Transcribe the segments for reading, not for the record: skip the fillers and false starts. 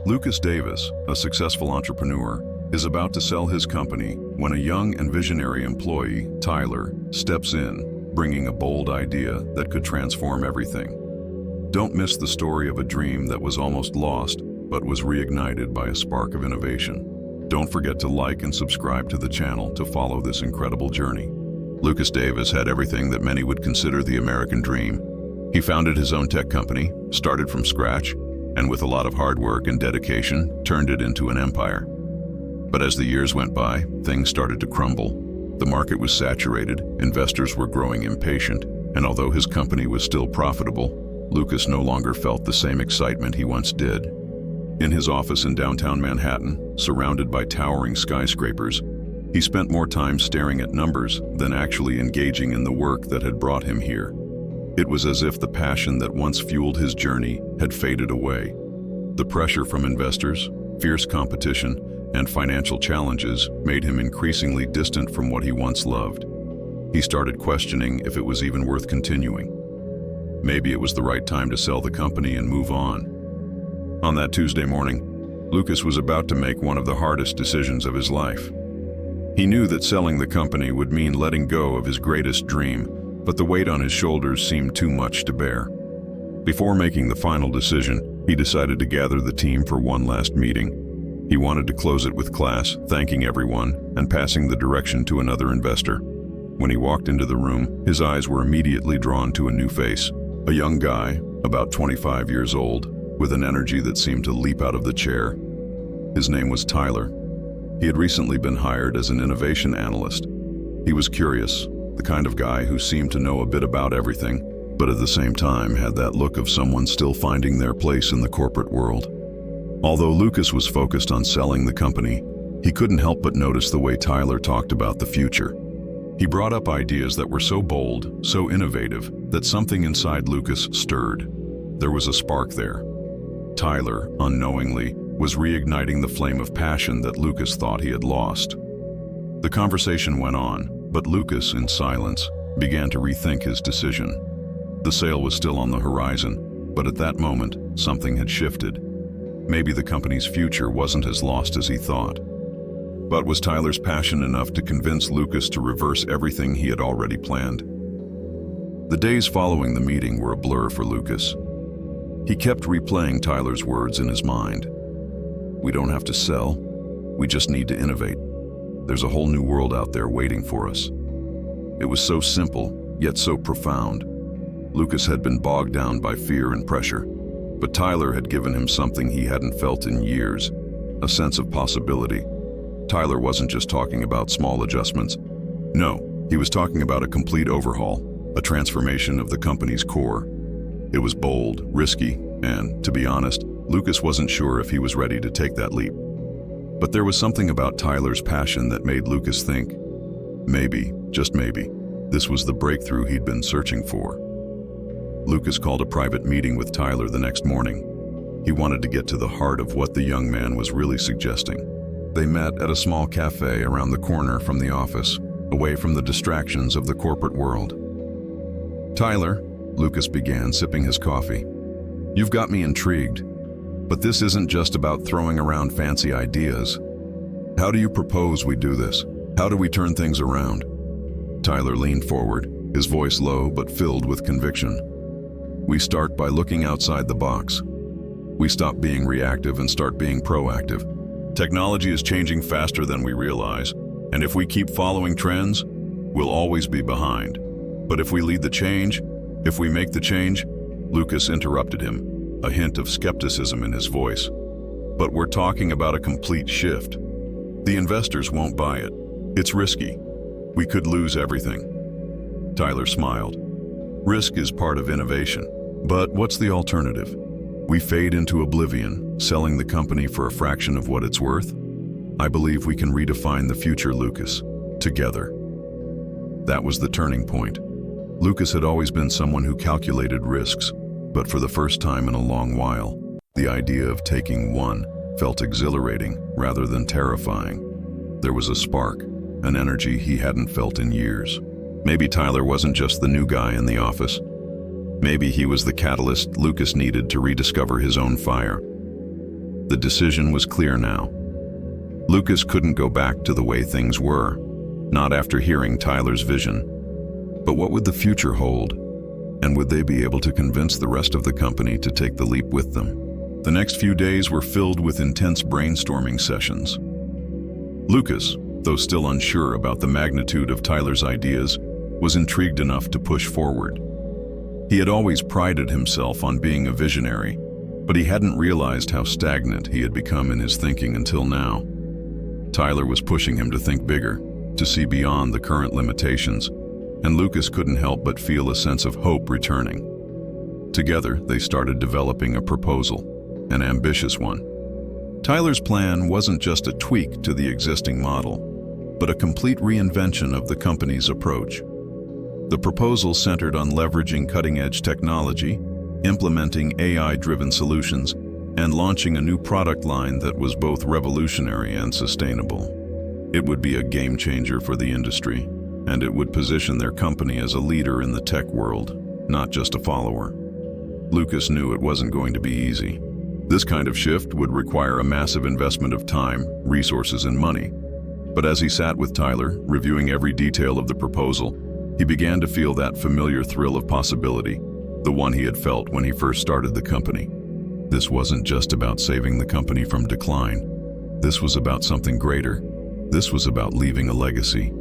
Lucas Davis, a successful entrepreneur, is about to sell his company when a young and visionary employee, Tyler, steps in, bringing a bold idea that could transform everything. Don't miss the story of a dream that was almost lost, but was reignited by a spark of innovation. Don't forget to like and subscribe to the channel to follow this incredible journey. Lucas Davis had everything that many would consider the American dream. He founded his own tech company, started from scratch, and with a lot of hard work and dedication, turned it into an empire. But as the years went by, things started to crumble. The market was saturated, investors were growing impatient, and although his company was still profitable, Lucas no longer felt the same excitement he once did. In his office in downtown Manhattan, surrounded by towering skyscrapers, he spent more time staring at numbers than actually engaging in the work that had brought him here. It was as if the passion that once fueled his journey had faded away. The pressure from investors, fierce competition, and financial challenges made him increasingly distant from what he once loved. He started questioning if it was even worth continuing. Maybe it was the right time to sell the company and move on. On that Tuesday morning, Lucas was about to make one of the hardest decisions of his life. He knew that selling the company would mean letting go of his greatest dream, but the weight on his shoulders seemed too much to bear. Before making the final decision, he decided to gather the team for one last meeting. He wanted to close it with class, thanking everyone and passing the direction to another investor. When he walked into the room, his eyes were immediately drawn to a new face, a young guy, about 25 years old, with an energy that seemed to leap out of the chair. His name was Tyler. He had recently been hired as an innovation analyst. He was curious, the kind of guy who seemed to know a bit about everything, but at the same time had that look of someone still finding their place in the corporate world. Although Lucas was focused on selling the company, he couldn't help but notice the way Tyler talked about the future. He brought up ideas that were so bold, so innovative, that something inside Lucas stirred. There was a spark there. Tyler, unknowingly, was reigniting the flame of passion that Lucas thought he had lost. The conversation went on, but Lucas, in silence, began to rethink his decision. The sale was still on the horizon, but at that moment, something had shifted. Maybe the company's future wasn't as lost as he thought. But was Tyler's passion enough to convince Lucas to reverse everything he had already planned? The days following the meeting were a blur for Lucas. He kept replaying Tyler's words in his mind. We don't have to sell, we just need to innovate. There's a whole new world out there waiting for us. It was so simple, yet so profound. Lucas had been bogged down by fear and pressure, but Tyler had given him something he hadn't felt in years, a sense of possibility. Tyler wasn't just talking about small adjustments. No, he was talking about a complete overhaul, a transformation of the company's core. It was bold, risky, and, to be honest, Lucas wasn't sure if he was ready to take that leap. But there was something about Tyler's passion that made Lucas think, maybe, just maybe, this was the breakthrough he'd been searching for. Lucas called a private meeting with Tyler the next morning. He wanted to get to the heart of what the young man was really suggesting. They met at a small cafe around the corner from the office, away from the distractions of the corporate world. Tyler, Lucas began, sipping his coffee. You've got me intrigued. But this isn't just about throwing around fancy ideas. How do you propose we do this? How do we turn things around? Tyler leaned forward, his voice low but filled with conviction. We start by looking outside the box. We stop being reactive and start being proactive. Technology is changing faster than we realize, and if we keep following trends, we'll always be behind. But if we lead the change, if we make the change, Lucas interrupted him, a hint of skepticism in his voice. But we're talking about a complete shift. The investors won't buy it. It's risky. We could lose everything. Tyler smiled. Risk is part of innovation. But what's the alternative? We fade into oblivion, selling the company for a fraction of what it's worth? I believe we can redefine the future, Lucas, together. That was the turning point. Lucas had always been someone who calculated risks, but for the first time in a long while, the idea of taking one felt exhilarating rather than terrifying. There was a spark, an energy he hadn't felt in years. Maybe Tyler wasn't just the new guy in the office. Maybe he was the catalyst Lucas needed to rediscover his own fire. The decision was clear now. Lucas couldn't go back to the way things were, not after hearing Tyler's vision. But what would the future hold? And would they be able to convince the rest of the company to take the leap with them? The next few days were filled with intense brainstorming sessions. Lucas, though still unsure about the magnitude of Tyler's ideas, was intrigued enough to push forward. He had always prided himself on being a visionary, but he hadn't realized how stagnant he had become in his thinking until now. Tyler was pushing him to think bigger, to see beyond the current limitations, and Lucas couldn't help but feel a sense of hope returning. Together, they started developing a proposal, an ambitious one. Tyler's plan wasn't just a tweak to the existing model, but a complete reinvention of the company's approach. The proposal centered on leveraging cutting-edge technology, implementing AI-driven solutions, and launching a new product line that was both revolutionary and sustainable. It would be a game-changer for the industry, and it would position their company as a leader in the tech world, not just a follower. Lucas knew it wasn't going to be easy. This kind of shift would require a massive investment of time, resources, and money. But as he sat with Tyler, reviewing every detail of the proposal, he began to feel that familiar thrill of possibility, the one he had felt when he first started the company. This wasn't just about saving the company from decline. This was about something greater. This was about leaving a legacy.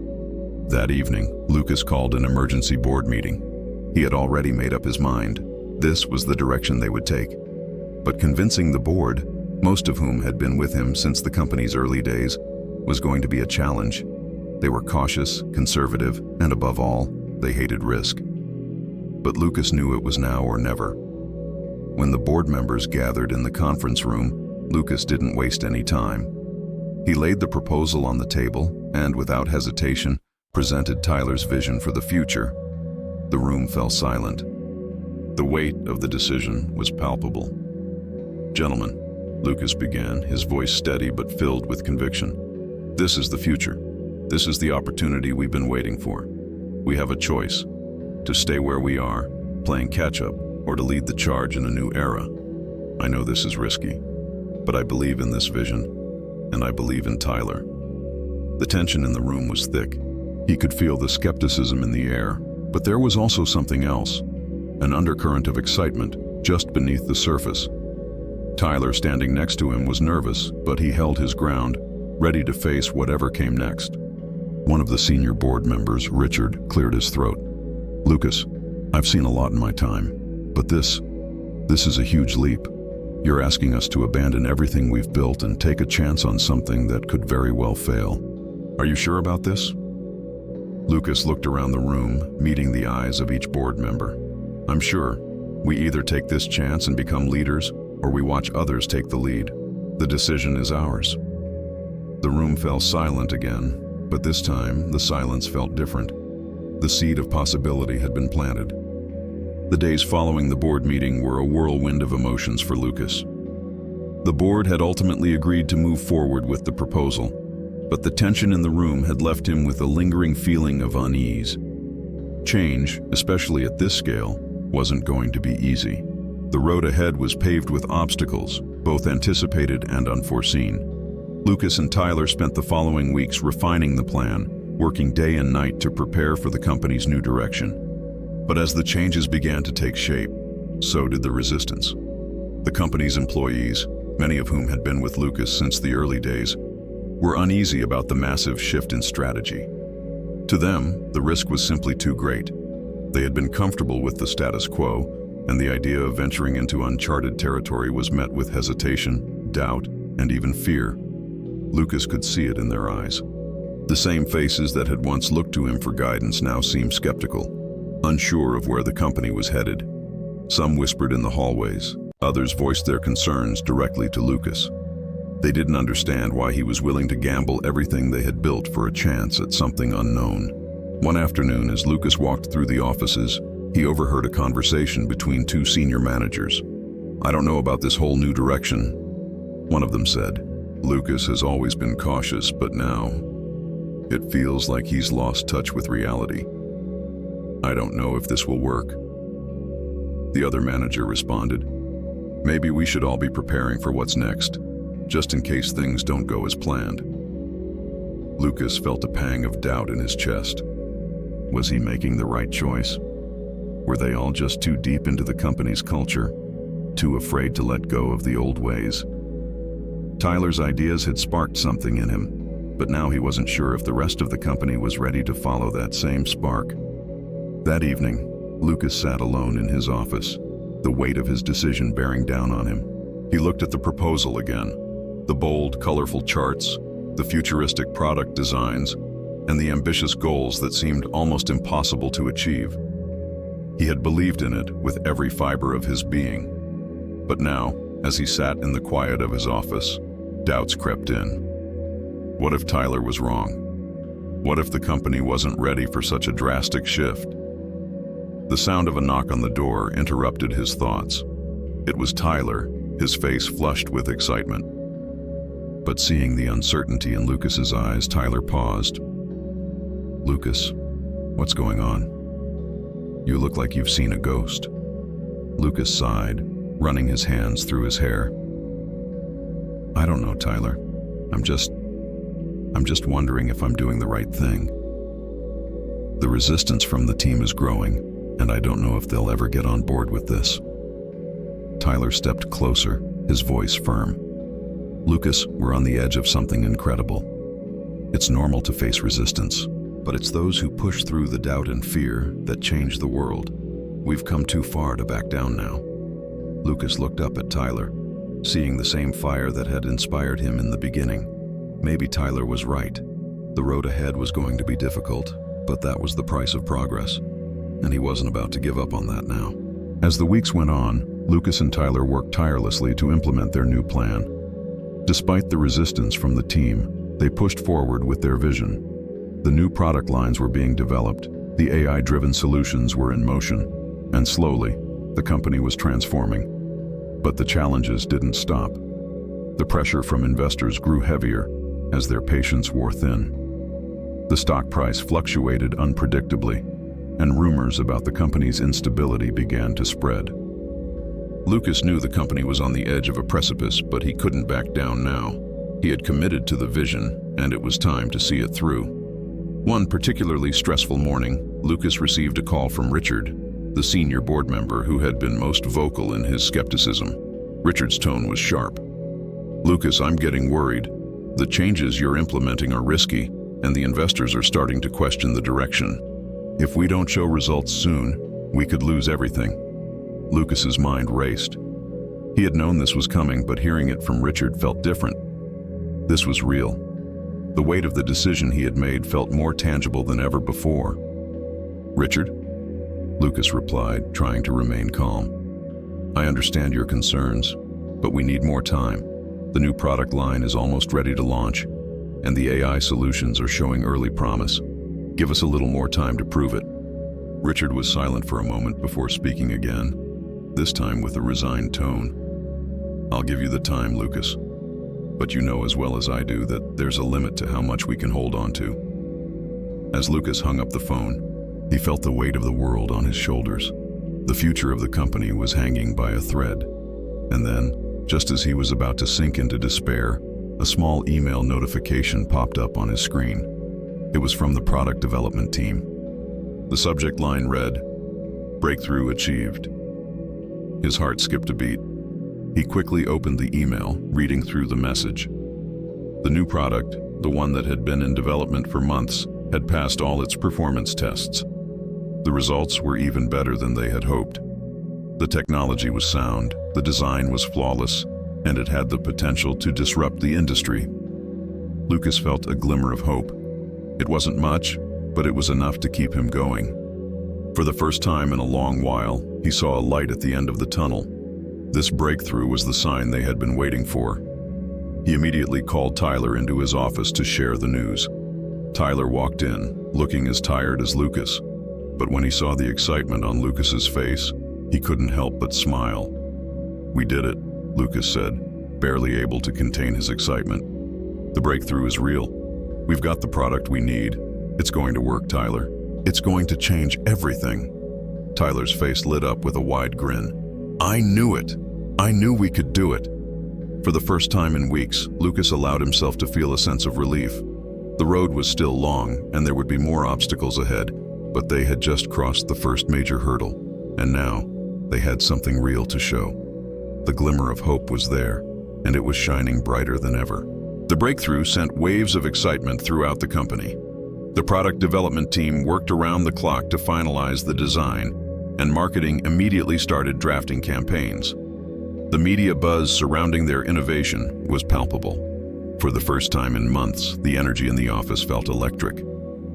That evening, Lucas called an emergency board meeting. He had already made up his mind. This was the direction they would take. But convincing the board, most of whom had been with him since the company's early days, was going to be a challenge. They were cautious, conservative, and above all, they hated risk. But Lucas knew it was now or never. When the board members gathered in the conference room, Lucas didn't waste any time. He laid the proposal on the table and, without hesitation, presented Tyler's vision for the future. The room fell silent. The weight of the decision was palpable. "Gentlemen," Lucas began, his voice steady but filled with conviction. "This is the future. This is the opportunity we've been waiting for. We have a choice: to stay where we are, playing catch-up, or to lead the charge in a new era. I know this is risky, but I believe in this vision, and I believe in Tyler." The tension in the room was thick. He could feel the skepticism in the air, but there was also something else, an undercurrent of excitement just beneath the surface. Tyler, standing next to him, was nervous, but he held his ground, ready to face whatever came next. One of the senior board members, Richard, cleared his throat. "Lucas, I've seen a lot in my time, but this is a huge leap. You're asking us to abandon everything we've built and take a chance on something that could very well fail. Are you sure about this?" Lucas looked around the room, meeting the eyes of each board member. "I'm sure. We either take this chance and become leaders, or we watch others take the lead. The decision is ours." The room fell silent again, but this time the silence felt different. The seed of possibility had been planted. The days following the board meeting were a whirlwind of emotions for Lucas. The board had ultimately agreed to move forward with the proposal, but the tension in the room had left him with a lingering feeling of unease. Change, especially at this scale, wasn't going to be easy. The road ahead was paved with obstacles, both anticipated and unforeseen. Lucas and Tyler spent the following weeks refining the plan, working day and night to prepare for the company's new direction. But as the changes began to take shape, so did the resistance. The company's employees, many of whom had been with Lucas since the early days, were uneasy about the massive shift in strategy. To them, the risk was simply too great. They had been comfortable with the status quo, and the idea of venturing into uncharted territory was met with hesitation, doubt, and even fear. Lucas could see it in their eyes. The same faces that had once looked to him for guidance now seemed skeptical, unsure of where the company was headed. Some whispered in the hallways, others voiced their concerns directly to Lucas. They didn't understand why he was willing to gamble everything they had built for a chance at something unknown. One afternoon, as Lucas walked through the offices, he overheard a conversation between two senior managers. "I don't know about this whole new direction," one of them said. "Lucas has always been cautious, but now it feels like he's lost touch with reality. I don't know if this will work." The other manager responded, "Maybe we should all be preparing for what's next. just in case things don't go as planned. Lucas felt a pang of doubt in his chest. Was he making the right choice? Were they all just too deep into the company's culture, too afraid to let go of the old ways? Tyler's ideas had sparked something in him, but now he wasn't sure if the rest of the company was ready to follow that same spark. That evening, Lucas sat alone in his office, the weight of his decision bearing down on him. He looked at the proposal again, the bold, colorful charts, the futuristic product designs, and the ambitious goals that seemed almost impossible to achieve. He had believed in it with every fiber of his being. But now, as he sat in the quiet of his office, doubts crept in. What if Tyler was wrong? What if the company wasn't ready for such a drastic shift? The sound of a knock on the door interrupted his thoughts. It was Tyler, his face flushed with excitement. But seeing the uncertainty in Lucas's eyes, Tyler paused. "Lucas, what's going on? You look like you've seen a ghost." Lucas sighed, running his hands through his hair. "I don't know, Tyler. I'm just wondering if I'm doing the right thing. The resistance from the team is growing, and I don't know if they'll ever get on board with this." Tyler stepped closer, his voice firm. "Lucas, we're on the edge of something incredible. It's normal to face resistance, but it's those who push through the doubt and fear that change the world. We've come too far to back down now." Lucas looked up at Tyler, seeing the same fire that had inspired him in the beginning. Maybe Tyler was right. The road ahead was going to be difficult, but that was the price of progress, and he wasn't about to give up on that now. As the weeks went on, Lucas and Tyler worked tirelessly to implement their new plan. Despite the resistance from the team, they pushed forward with their vision. The new product lines were being developed, the AI-driven solutions were in motion, and slowly, the company was transforming. But the challenges didn't stop. The pressure from investors grew heavier as their patience wore thin. The stock price fluctuated unpredictably, and rumors about the company's instability began to spread. Lucas knew the company was on the edge of a precipice, but he couldn't back down now. He had committed to the vision, and it was time to see it through. One particularly stressful morning, Lucas received a call from Richard, the senior board member who had been most vocal in his skepticism. Richard's tone was sharp. "Lucas, I'm getting worried. The changes you're implementing are risky, and the investors are starting to question the direction. If we don't show results soon, we could lose everything." Lucas's mind raced. He had known this was coming, but hearing it from Richard felt different. This was real. The weight of the decision he had made felt more tangible than ever before. "Richard?" Lucas replied, trying to remain calm. "I understand your concerns, but we need more time. The new product line is almost ready to launch, and the AI solutions are showing early promise. Give us a little more time to prove it." Richard was silent for a moment before speaking again, this time with a resigned tone. "I'll give you the time, Lucas, but you know as well as I do that there's a limit to how much we can hold on to." As Lucas hung up the phone, he felt the weight of the world on his shoulders. The future of the company was hanging by a thread. And then, just as he was about to sink into despair, a small email notification popped up on his screen. It was from the product development team. The subject line read, "Breakthrough achieved." His heart skipped a beat. He quickly opened the email, reading through the message. The new product, the one that had been in development for months, had passed all its performance tests. The results were even better than they had hoped. The technology was sound, the design was flawless, and it had the potential to disrupt the industry. Lucas felt a glimmer of hope. It wasn't much, but it was enough to keep him going. For the first time in a long while, he saw a light at the end of the tunnel. This breakthrough was the sign they had been waiting for. He immediately called Tyler into his office to share the news. Tyler walked in, looking as tired as Lucas, but when he saw the excitement on Lucas's face, he couldn't help but smile. "We did it," Lucas said, barely able to contain his excitement. "The breakthrough is real. We've got the product we need. It's going to work, Tyler. It's going to change everything." Tyler's face lit up with a wide grin. "I knew it. I knew we could do it." For the first time in weeks, Lucas allowed himself to feel a sense of relief. The road was still long, and there would be more obstacles ahead, but they had just crossed the first major hurdle, and now they had something real to show. The glimmer of hope was there, and it was shining brighter than ever. The breakthrough sent waves of excitement throughout the company. The product development team worked around the clock to finalize the design, and marketing immediately started drafting campaigns. The media buzz surrounding their innovation was palpable. For the first time in months, the energy in the office felt electric.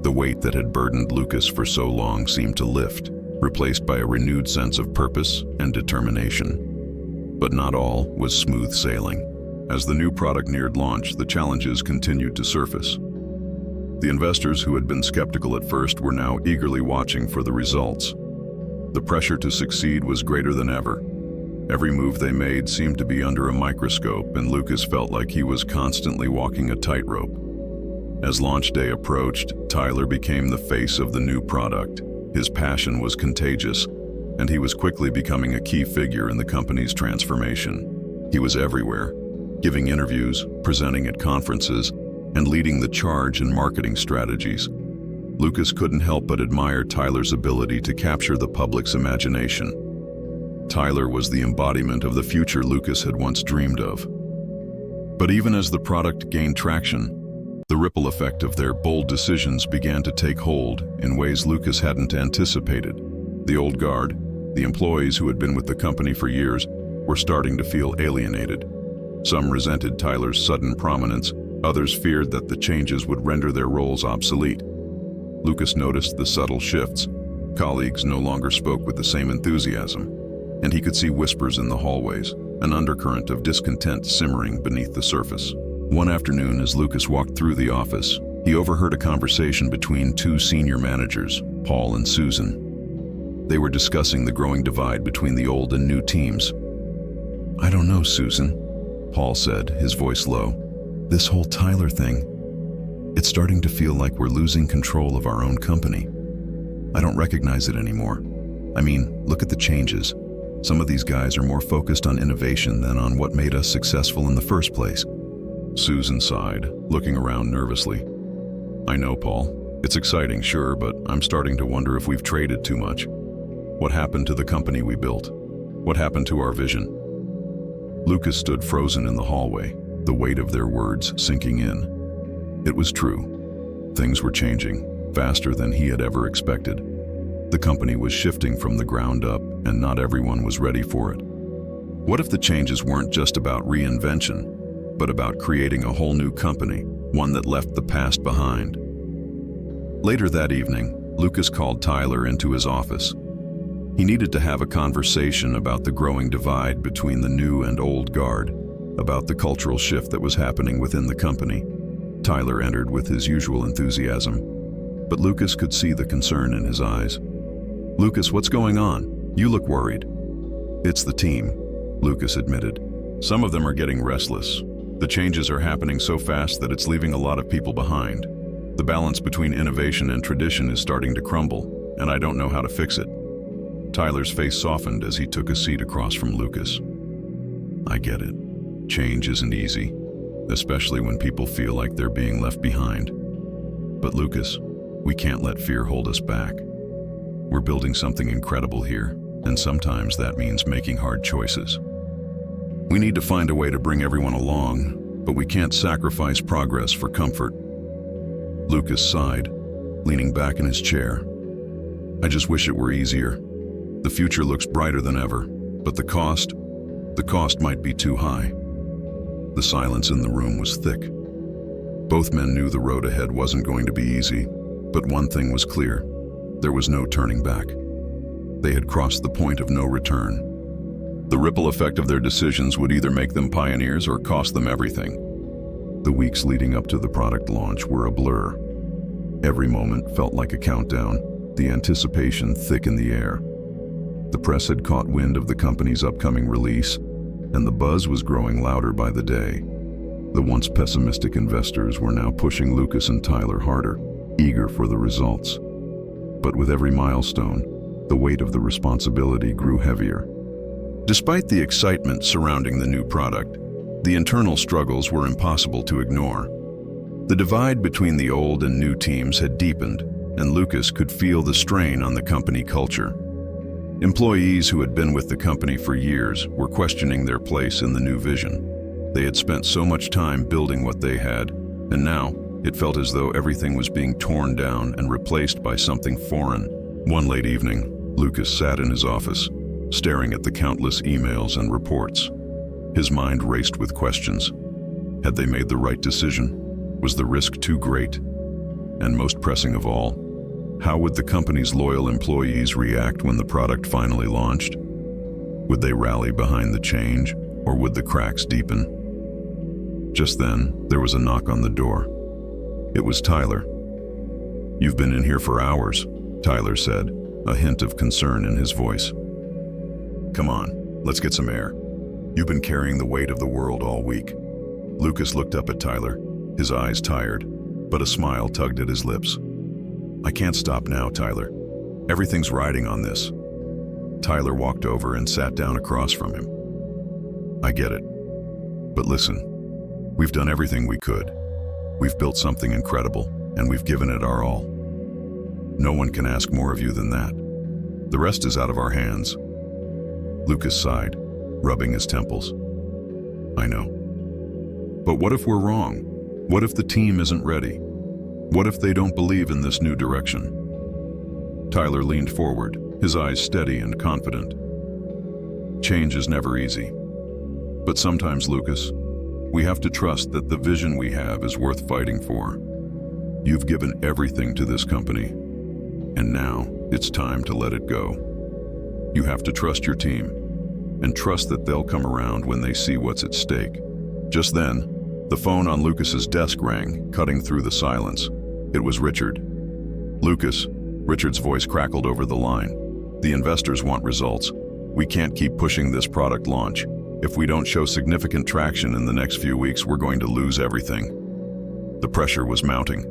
The weight that had burdened Lucas for so long seemed to lift, replaced by a renewed sense of purpose and determination. But not all was smooth sailing. As the new product neared launch, the challenges continued to surface. The investors who had been skeptical at first were now eagerly watching for the results. The pressure to succeed was greater than ever. Every move they made seemed to be under a microscope, and Lucas felt like he was constantly walking a tightrope. As launch day approached, Tyler became the face of the new product. His passion was contagious, and he was quickly becoming a key figure in the company's transformation. He was everywhere, giving interviews, presenting at conferences, and leading the charge in marketing strategies. Lucas couldn't help but admire Tyler's ability to capture the public's imagination. Tyler was the embodiment of the future Lucas had once dreamed of. But even as the product gained traction, the ripple effect of their bold decisions began to take hold in ways Lucas hadn't anticipated. The old guard, the employees who had been with the company for years, were starting to feel alienated. Some resented Tyler's sudden prominence, others feared that the changes would render their roles obsolete. Lucas noticed the subtle shifts. Colleagues no longer spoke with the same enthusiasm, and he could see whispers in the hallways, an undercurrent of discontent simmering beneath the surface. One afternoon, as Lucas walked through the office, he overheard a conversation between two senior managers, Paul and Susan. They were discussing the growing divide between the old and new teams. "I don't know, Susan," Paul said, his voice low. "This whole Tyler thing, it's starting to feel like we're losing control of our own company. I don't recognize it anymore. I mean, look at the changes. Some of these guys are more focused on innovation than on what made us successful in the first place." Susan sighed, looking around nervously. "I know, Paul. It's exciting, sure, but I'm starting to wonder if we've traded too much. What happened to the company we built? What happened to our vision?" Lucas stood frozen in the hallway, the weight of their words sinking in. It was true. Things were changing, faster than he had ever expected. The company was shifting from the ground up, and not everyone was ready for it. What if the changes weren't just about reinvention, but about creating a whole new company, one that left the past behind? Later that evening, Lucas called Tyler into his office. He needed to have a conversation about the growing divide between the new and old guard, about the cultural shift that was happening within the company. Tyler entered with his usual enthusiasm, but Lucas could see the concern in his eyes. "Lucas, what's going on? You look worried." "It's the team," Lucas admitted. "Some of them are getting restless. The changes are happening so fast that it's leaving a lot of people behind. The balance between innovation and tradition is starting to crumble, and I don't know how to fix it." Tyler's face softened as he took a seat across from Lucas. "I get it. Change isn't easy, especially when people feel like they're being left behind. But Lucas, we can't let fear hold us back. We're building something incredible here, and sometimes that means making hard choices. We need to find a way to bring everyone along, but we can't sacrifice progress for comfort." Lucas sighed, leaning back in his chair. "I just wish it were easier. The future looks brighter than ever, but the cost might be too high." The silence in the room was thick. Both men knew the road ahead wasn't going to be easy, but one thing was clear. There was no turning back. They had crossed the point of no return. The ripple effect of their decisions would either make them pioneers or cost them everything. The weeks leading up to the product launch were a blur. Every moment felt like a countdown, the anticipation thick in the air. The press had caught wind of the company's upcoming release, and the buzz was growing louder by the day. The once pessimistic investors were now pushing Lucas and Tyler harder, eager for the results. But with every milestone, the weight of the responsibility grew heavier. Despite the excitement surrounding the new product, The internal struggles were impossible to ignore. The divide between the old and new teams had deepened, and Lucas could feel the strain on the company culture. Employees who had been with the company for years were questioning their place in the new vision. They had spent so much time building what they had, and now it felt as though everything was being torn down and replaced by something foreign. One late evening, Lucas sat in his office, staring at the countless emails and reports. His mind raced with questions. Had they made the right decision? Was the risk too great? And most pressing of all, how would the company's loyal employees react when the product finally launched? Would they rally behind the change, or would the cracks deepen? Just then, there was a knock on the door. It was Tyler. "You've been in here for hours," Tyler said, a hint of concern in his voice. "Come on, let's get some air. You've been carrying the weight of the world all week." Lucas looked up at Tyler, his eyes tired, but a smile tugged at his lips. "I can't stop now, Tyler. Everything's riding on this." Tyler walked over and sat down across from him. "I get it. But listen, we've done everything we could. We've built something incredible, and we've given it our all. No one can ask more of you than that. The rest is out of our hands." Lucas sighed, rubbing his temples. "I know. But what if we're wrong? What if the team isn't ready? What if they don't believe in this new direction?" Tyler leaned forward, his eyes steady and confident. "Change is never easy. But sometimes, Lucas, we have to trust that the vision we have is worth fighting for. You've given everything to this company, and now it's time to let it go. You have to trust your team, and trust that they'll come around when they see what's at stake." Just then, the phone on Lucas's desk rang, cutting through the silence. It was Richard. "Lucas," Richard's voice crackled over the line. "The investors want results. We can't keep pushing this product launch. If we don't show significant traction in the next few weeks, we're going to lose everything." The pressure was mounting.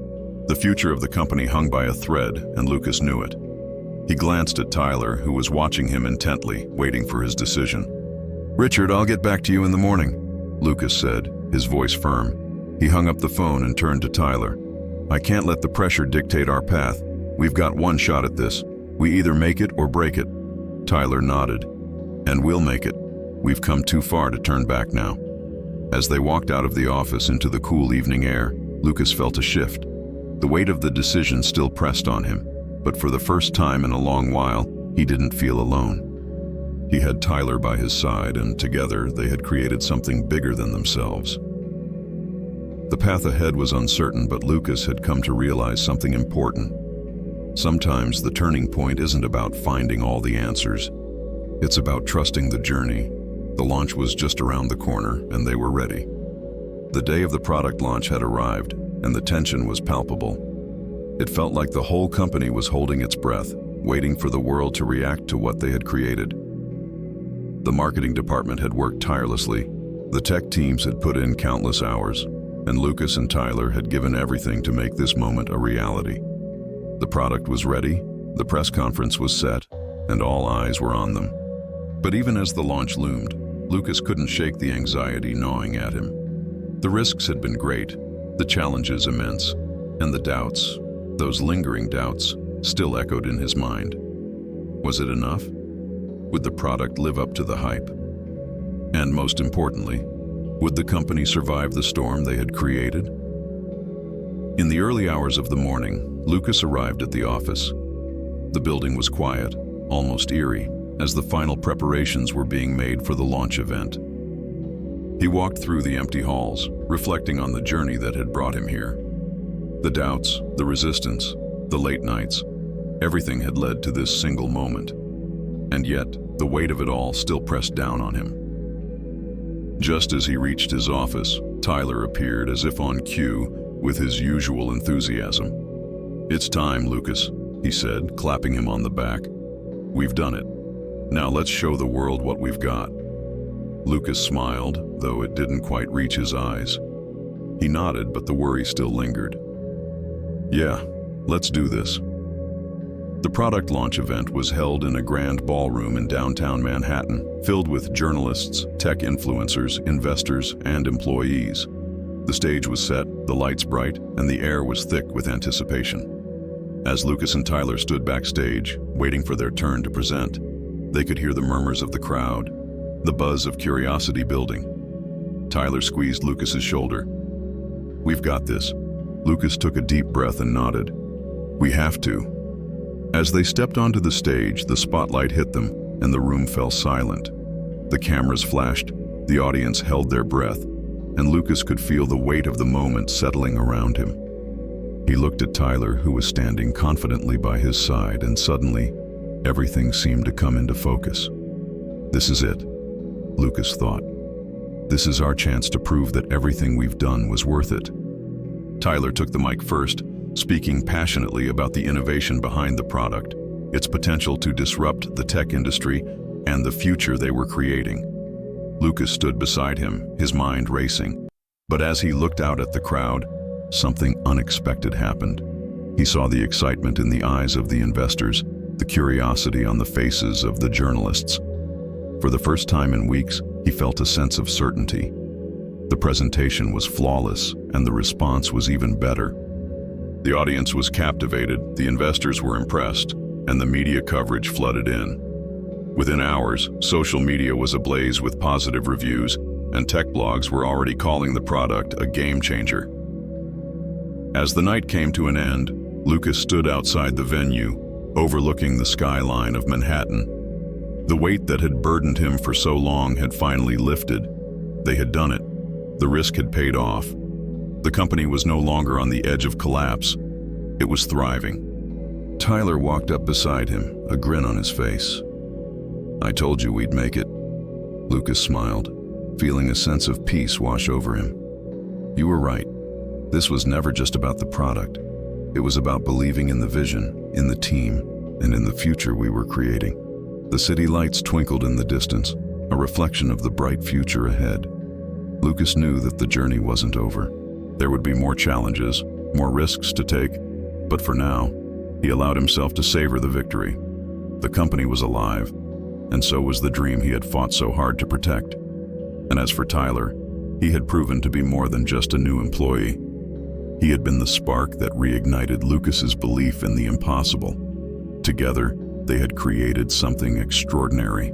The future of the company hung by a thread, and Lucas knew it. He glanced at Tyler, who was watching him intently, waiting for his decision. "Richard, I'll get back to you in the morning," Lucas said, his voice firm. He hung up the phone and turned to Tyler. "I can't let the pressure dictate our path. We've got one shot at this. We either make it or break it." Tyler nodded. "And we'll make it. We've come too far to turn back now." As they walked out of the office into the cool evening air, Lucas felt a shift. The weight of the decision still pressed on him, but for the first time in a long while, he didn't feel alone. He had Tyler by his side, and together they had created something bigger than themselves. The path ahead was uncertain, but Lucas had come to realize something important. Sometimes the turning point isn't about finding all the answers. It's about trusting the journey. The launch was just around the corner, and they were ready. The day of the product launch had arrived, and the tension was palpable. It felt like the whole company was holding its breath, waiting for the world to react to what they had created. The marketing department had worked tirelessly. The tech teams had put in countless hours, and Lucas and Tyler had given everything to make this moment a reality. The product was ready, the press conference was set, and all eyes were on them. But even as the launch loomed, Lucas couldn't shake the anxiety gnawing at him. The risks had been great, the challenges immense, and the doubts, those lingering doubts, still echoed in his mind. Was it enough? Would the product live up to the hype? And most importantly, would the company survive the storm they had created? In the early hours of the morning, Lucas arrived at the office. The building was quiet, almost eerie, as the final preparations were being made for the launch event. He walked through the empty halls, reflecting on the journey that had brought him here. The doubts, the resistance, the late nights, everything had led to this single moment. And yet, the weight of it all still pressed down on him. Just as he reached his office, Tyler appeared as if on cue, with his usual enthusiasm. "It's time, Lucas," he said, clapping him on the back. "We've done it. Now let's show the world what we've got." Lucas smiled, though it didn't quite reach his eyes. He nodded, but the worry still lingered. "Yeah, let's do this." The product launch event was held in a grand ballroom in downtown Manhattan, filled with journalists, tech influencers, investors, and employees. The stage was set, the lights bright, and the air was thick with anticipation. As Lucas and Tyler stood backstage, waiting for their turn to present, they could hear the murmurs of the crowd, the buzz of curiosity building. Tyler squeezed Lucas's shoulder. "We've got this." Lucas took a deep breath and nodded. "We have to." As they stepped onto the stage, the spotlight hit them, and the room fell silent. The cameras flashed, the audience held their breath, and Lucas could feel the weight of the moment settling around him. He looked at Tyler, who was standing confidently by his side, and suddenly, everything seemed to come into focus. "This is it," Lucas thought. "This is our chance to prove that everything we've done was worth it." Tyler took the mic first, speaking passionately about the innovation behind the product, its potential to disrupt the tech industry, and the future they were creating. Lucas stood beside him, his mind racing. But as he looked out at the crowd, something unexpected happened. He saw the excitement in the eyes of the investors, the curiosity on the faces of the journalists. For the first time in weeks, he felt a sense of certainty. The presentation was flawless, and the response was even better. The audience was captivated, the investors were impressed, and the media coverage flooded in. Within hours, social media was ablaze with positive reviews, and tech blogs were already calling the product a game changer. As the night came to an end, Lucas stood outside the venue, overlooking the skyline of Manhattan. The weight that had burdened him for so long had finally lifted. They had done it. The risk had paid off. The company was no longer on the edge of collapse. It was thriving. Tyler walked up beside him, a grin on his face. "I told you we'd make it." Lucas smiled, feeling a sense of peace wash over him. "You were right. This was never just about the product. It was about believing in the vision, in the team, and in the future we were creating." The city lights twinkled in the distance, a reflection of the bright future ahead. Lucas knew that the journey wasn't over. There would be more challenges, more risks to take, but for now, he allowed himself to savor the victory. The company was alive, and so was the dream he had fought so hard to protect. And as for Tyler, he had proven to be more than just a new employee. He had been the spark that reignited Lucas's belief in the impossible. Together, they had created something extraordinary.